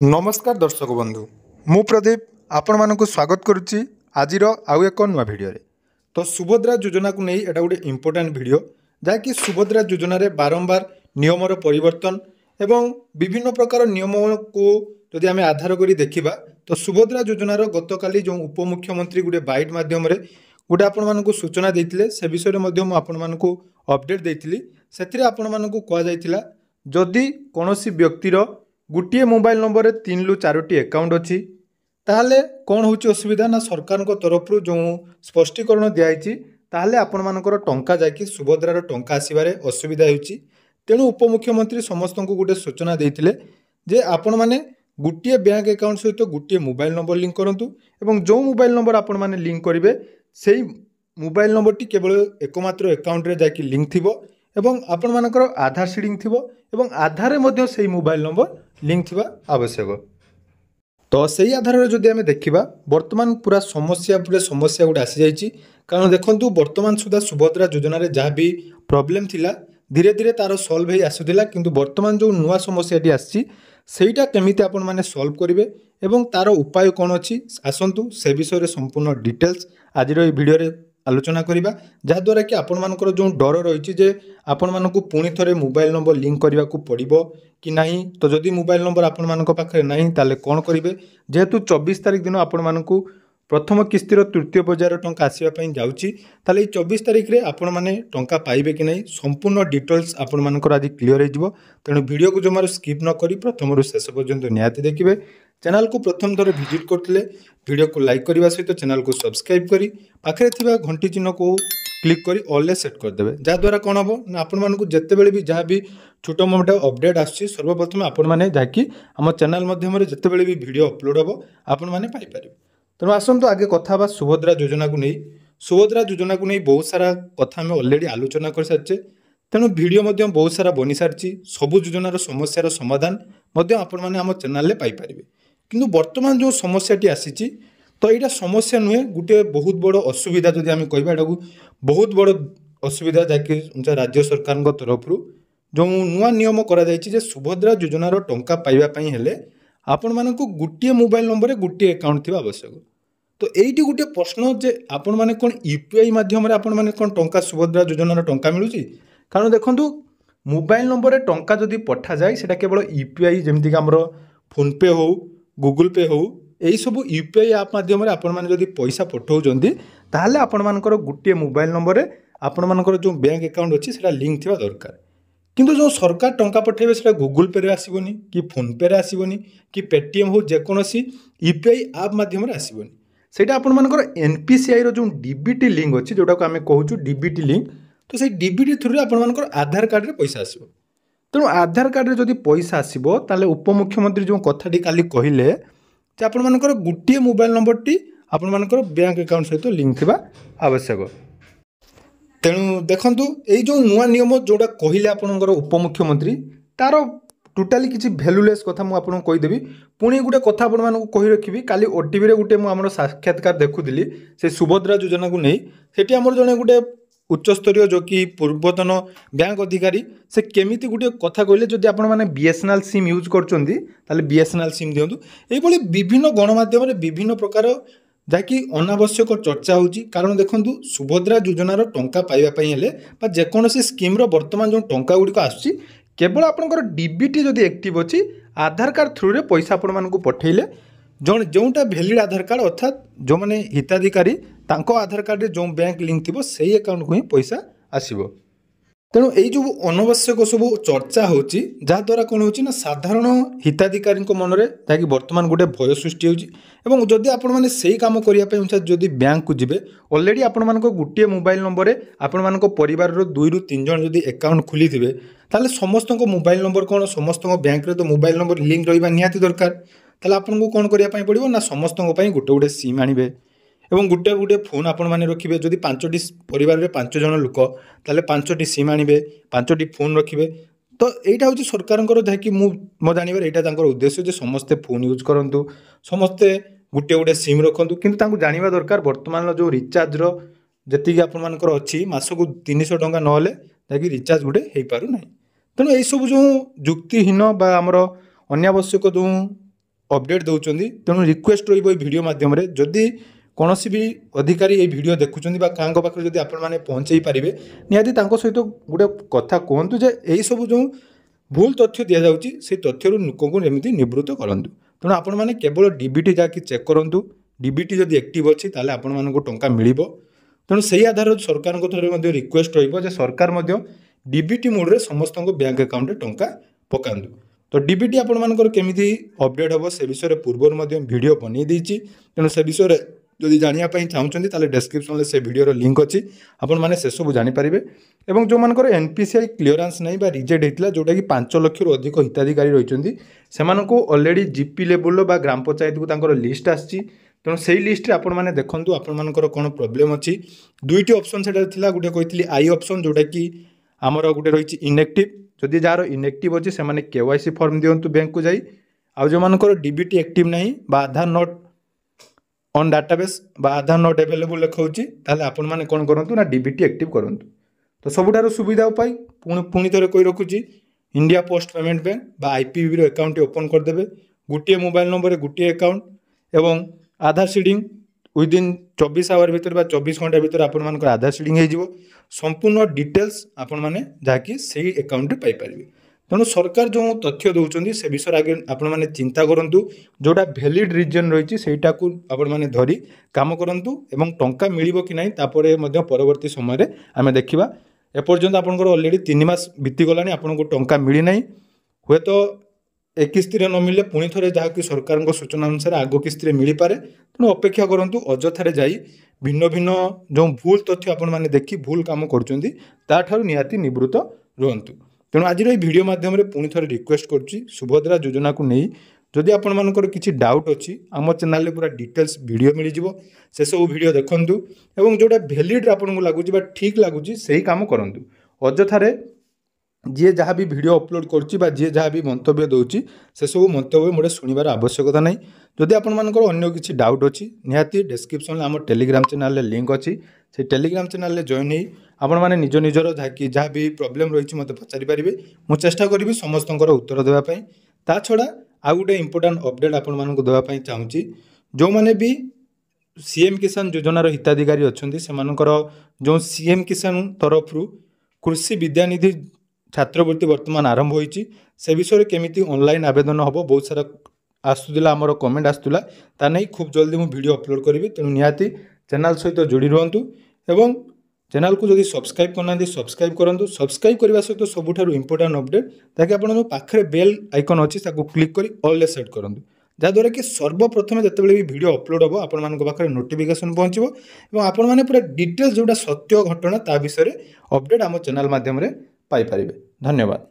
नमस्कार दर्शक बंधु मु प्रदीप आपण मानक स्वागत करुच्ची आज आउ एक नुआ भिडियो तो सुभद्रा योजना को नहीं एटा गोटे इम्पोर्टाट भिडियो जहाँकि सुभद्रा योजन बारंबार नियमर परिवर्तन एवं विभिन्न प्रकार नियम को जदि आम आधार कर देखा तो सुभद्रा योजनार गतकाली जो उपमुख्यमंत्री गोटे बाइट मध्यम गोटे आपण मानक सूचना देते से विषय में आपण मानक अपडेट देती से आपण मानक कहुला जदि कौन व्यक्तिर गोटे मोबाइल नंबर 3 ରୁ 4ଟି अकाउंट अच्छी ताहले कौन हो असुविधा ना सरकार तरफ जो स्पष्टीकरण दिखाई ताहले आपण मानकर टंका जाकि सुभद्रार टंका आसबार असुविधा होती तेणु उपमुख्यमंत्री समस्त को गोटे सूचना देते जे आपण माने गोटे बैंक अकाउंट सहित गोटे मोबाइल नंबर लिंक करूँ एवं जो मोबाइल नंबर आपण माने लिंक करेंगे से मोबाइल नंबर टी केवल एकमात्र अकाउंट रे जाकि लिंक थिबो एवं आपण मानकर आधार सीडिंग थिबो एवं आधार मध्ये से मोबाइल नंबर लिंक थिबा आवश्यक। तो सही आधार रे जदि आमे देखिबा वर्तमान पूरा समस्या गोटे आसी जाइछि कारण देखंतु वर्तमान सुधा सुभद्रा योजना रे जहाँ भी प्रॉब्लम थिला धीरे धीरे तार सॉल्व हो आसुला किंतु वर्तमान जो नुआ समस्याटी आसी सेटा केमिति आपण माने सॉल्व करिवे एवं तार उपाय कौन अच्छी आसंतु से विषय संपूर्ण डिटेल्स आज भिडियो रे आलोचना करिबा जहाद्वारा कि आपण मानकर जो डर रही जे आपण मानक पुणी थे मोबाइल नंबर लिंक करने को पड़ो कि नहीं तो जदि मोबाइल नंबर आपण मानक पाखे नहीं ताले कौन करेंगे जेहेतु 24 तारिख दिन आपण मानक प्रथम किस्तिर तृतीय पर्यायर टंका आसवाई जाऊँगी ताले 24 तारिख में आपण मैंने टंका पाइबे कि नहीं संपूर्ण डिटेल्स आपण मानकर आज क्लीयर हो तेणु वीडियो को जमार स्किप न करी प्रथम रू शेष पर्यंत निहाती देखिए चैनल को प्रथम थर विजिट करते वीडियो को लाइक करने सहित चैनल को सब्सक्राइब करी पाखे थिबा घंटी चिन्ह को क्लिक करी ऑल सेट करदे जहाद्वारा कौन हम ना आपण मानक जितेबले भी जहाँ भी छोट मोट अपडेट आसूँ सर्वप्रथम आपण मैंने जहाँकि आम चैनल मध्यम जितेबले भी वीडियो अपलोड हम आपण मैंने पाइपर तेणु आसतु आगे कथा सुभद्रा योजना को नहीं सुभद्रा योजना को नहीं बहुत सारा कथा आम अलरेडी आलोचना कर सारी तेणु वीडियो बहुत सारा बनी सारी सबू योजनार समस्यार समाधान आपण मैंने आम चैनल पाइपर किंतु वर्तमान जो समस्याटी आसी तो यहाँ समस्या नुहे गोटे बहुत बड़ असुविधा जदि आम कहवा बहुत बड़ असुविधा जहाँकि राज्य सरकार तरफ जो नुआ नियम कर सुभद्रा योजनार टंका पाइबापी हेले आपण मानक गोटे मोबाइल नंबर गोटे अकाउंट थी आवश्यक तो यही गोटे प्रश्न जे आपण मैंने कौन यूपीआई मध्यम आपण मैंने कौन टंका सुभद्रा योजनार टंका मिलूँ कारण देखो मोबाइल नंबर टंका जदि पठा जाए सेटा केवल यूपीआई जमीक आमर फोनपे हो गूगल पे हो यही सब यूपीआई आप मध्यम आपण मैंने जदि पैसा पठाऊँच ताहले आपण मानकर गोटे मोबाइल नंबर आपण मानकर जो बैंक अकाउंट अच्छी से लिंक थिबा दरकार किंतु जो सरकार टंका पठेबे से गूगल पे रे आसीबनी कि फोन पे रे आसीबनी कि पेटीएम हो जेकोसी यूपीआई आप मध्यम आसीबनी सेटा आपण मानकर एनपीसीआई रो जो डीबीटी लिंक अच्छी जोटा को आम कहूँ डीबीटी लिंक तो से डीबीटी थ्रू आपण मानकर आधार कार्ड रे पैसा आसीबो तेणु आधार कार्ड रे जदि पैसा आसीबो ताले उपमुख्यमंत्री जो कथाटी काली कहिले जे आपण मानकर गोटे मोबाइल नंबर टी आपण मानकर बैंक अकाउंट सहित लिंक थिबा आवश्यक तेणु देखंतु एई जो नुआ नियम जोड़ा कहिले आपनकर उपमुख्यमंत्री तार टोटाली किसी भैल्यूलेस कथा मु आपन कहिदेबी पुणी गोटे कथा आपण मानक कहि रखिबी काली ओटीवी रे गोटे मु हमर साक्षात्कार देखुदिली से सुभद्रा योजना को नहीं सेठी हमर जने गोटे उच्चस्तरीय जो कि पूर्वतन बैंक अधिकारी से केमिति गोटे कथा कहले जदि आपण माने बीएसएनएल सिम यूज करचोंदी ताले बीएसएनएल सिम दियंतु एई भली विभिन्न गणमाध्यम रे विभिन्न प्रकार जहाँकि अनावश्यक चर्चा होची कारण देखंतु सुभद्रा योजनार टंका पाइबापी हेले बा जेकोसी स्कीम्र वर्तमान जो टंका गुड़िक आसुची केवल आपंकर डीबीटी जदि एक्टिव अच्छी आधार कार्ड थ्रू रे पैसा आपण मानक पठेले जोटा भैलिड आधार कार्ड अर्थात जो मैंने हिताधिकारी तांको आधार कार्ड रे जो बैंक लिंक थी से अकाउंट को ही पैसा आसब तेणु यही जो अनावश्यक सब चर्चा होची जहाद्वारा कौन होची ना साधारण हिताधिकारी मनरे जहाँकि वर्तमान गोटे भय सृष्टि होची जदि आपण मैंने से कम करने जदि बैंक को जीवे अलरेडी आपण मानक गोटे मोबाइल नंबर आपण मानक परिवार 2 ରୁ 3 जन जदि अकाउंट खोली थे ताले समस्त मोबाइल नंबर कौन समस्त बैंक रे तो मोबाइल नंबर लिंक रहा निहाती दरकार ताले आपको कौन करने पड़ो ना समस्त गोटे गोटे सिम आनिबे एवं गोटे गोटे फोन आपण मैंने रखिए जदि 5टी परिवार में 5 जन लोक ताले 5टी सिम आनिबे 5टी फोन रखिए तो यहाँ हूँ सरकार जहाँकि मो जानवर यहाँ उद्देश्य जे समस्ते फोन यूज करूँ समस्ते गोटे गोटे सिम रखुँ किंतु जानवा दरकार वर्तमान जो रिचार्जर जी आपर अच्छी मासक 300 टंका नहेले जहाँकि रिचार्ज गोटे हो पार ना तेणु यही सब जो जुक्तिहीन बा आमर अनावश्यक जो अपडेट दौरान तेणु रिक्वेस्ट रीडियो मध्यम जदि कौन भी अधिकारी ये भिडियो देखुं क्या पाखे जब आपने पहुँचे पारे निहाती सहित गोटे कथा कहतु जे यही सब जो भूल तथ्य दि जाऊँगी से तथ्य लोक एमती निवृत्त करूँ तेणु आपण मैंने केवल डीबीटी जाकि चेक करूँ डीबीटी जब एक्टिव अच्छी ताले आपण मानक टंका मिल तेणु से आधार सरकार रिक्वेस्ट रही सरकार डीबीटी मोड में समस्त बैंक अकाउंट टंका पकातु तो डीबीटी आपण मानकर केमिति अपडेट हम से विषय पूर्वर वीडियो बनई देछि तेणु से विषय जदि जानापी चाहते ताले डिस्क्रिप्शन में से वीडियो लिंक अच्छी आपण मैंने से सब जानीपारे और जो मानकर एनपीसीआई क्लीयरेंस नहीं रिजेक्ट होता जोटा कि 5 लाख रु अधिक हिताधिकारी रही से ऑलरेडी जीपी लेवल बा ग्राम पंचायत को लिस्ट आसी तेणु से लिस्ट में आपण मैंने देखूँ आपर कौन प्रोब्लेम अच्छी दुईटी ऑप्शन से गोटे कही आई ऑप्शन जोटा कि आमर गोटे रही इनएक्टिव जदि जार इनएक्टिव अच्छी से केवाईसी फॉर्म दिंतु बैंक को जाई आ जो मानकर डीबीटी एक्टिव नहीं बा आधार नॉट ऑन डाटाबेस बा आधार नॉट अवेलेबल लिखाऊँगी ताले आपण मैंने कौन करूँ ना डीबीटी एक्टिव करूँ तो सबुठार सुविधा उपाय पुणी थे कही रखुच्छी इंडिया पोस्ट पेमेंट बैंक बा आईपीबी अकाउंट ओपन करदे गोटे मोबाइल नंबर गोटे अकाउंट एवं आधार सीडिंग विदिन 24 आवर भितर बा 24 घंटा भितर आपण मानकर आधार सीडिंग हो संपूर्ण डिटेल्स आपण माने जाकि सही अकाउंट पाई परिबे तेणु सरकार जो तथ्य दौरान से विषय आगे आपण माने चिंता करूँ जोटा वैलिड रीजन रही सेटा को आपण माने धरी काम करूँ एवं टंका मिलिबो कि नहीं तापरे मध्य परवर्ती समय आमे देखिबा एपर्यंत आपनकर ऑलरेडी 3 मास बीती गलानी आपनको टंका मिली नहीं हुए तो एक किस्ती न मिले पुणी थे जहाँकि सरकार सूचना अनुसार आग किस्ती मिल पारे तेणु अपेक्षा करूँ अजथार जाई भिन्न भिन्न जो भूल तथ्य आपण मैंने देखी भूल काम कर निहाती निवृत्त रुहतु तेणु आज भिडियो मध्यम पुणी थे रिक्वेस्ट करुच्ची सुभद्रा योजना को नहीं जदि आपण मानकर किसी डाउट अच्छी आम चैनल पूरा डिटेल्स वीडियो मिल जाव से सब वीडियो देखंतु एवं जोटा वैलिड आपको लगुच ठीक लगुच से ही काम करूँ अजथारे जी जहाँ भी वीडियो अपलोड करुच्ची जी जहाँ भी मंतव्य दूसरी से सब मंतव्य मोटे शुणवार आवश्यकता नहीं जदि आपंकर अन्य किसी डाउट अच्छी निहाती डिस्क्रिप्शन में आम टेलीग्राम चैनल लिंक अच्छी से टेलीग्राम चैनल जॉइन ही आपण मैंने निज निजर जहाँ भी प्रोब्लेम रही मत पचारि पारे मुझे चेष्टा करी समस्त उत्तर देवाई ता छड़ा आउ गोटे इंपोर्टाट अपडेट आपण मानक देवाई चाहूँगी जो मैंने भी सीएम किसान योजनार हिताधिकारी अच्छा से जो सीएम किसान तरफ कृषि विद्यानिधि छात्रवृत्ति वर्तमान आरंभ होती से विषय केमिति ऑनलाइन आवेदन हम बहुत सारा आसूला आमर कमेंट आसूला ता नहीं खूब जल्दी मुझे वीडियो अपलोड करी तेणु निहाती चैनल सहित जोड़ी रुहतु एवं चैनल को जब सब्सक्राइब करना सब्सक्राइब करूँ सब्सक्राइब करने सहित सबुठ इंपोर्टाट अपडेट ताकि आपको पाखे बेल आइकन अच्छी क्लिक कर ऑल सेट करूँ जहाँद्वारा कि सर्वप्रथम जिते भी वीडियो अपलोड हम आपंखे नोटिफिकेशन पहुँचो और आपण मैंने पूरा डिटेल्स जोटा सत्य घटना ता विषय अपडेट आम चैनल माध्यम पाइपर। धन्यवाद।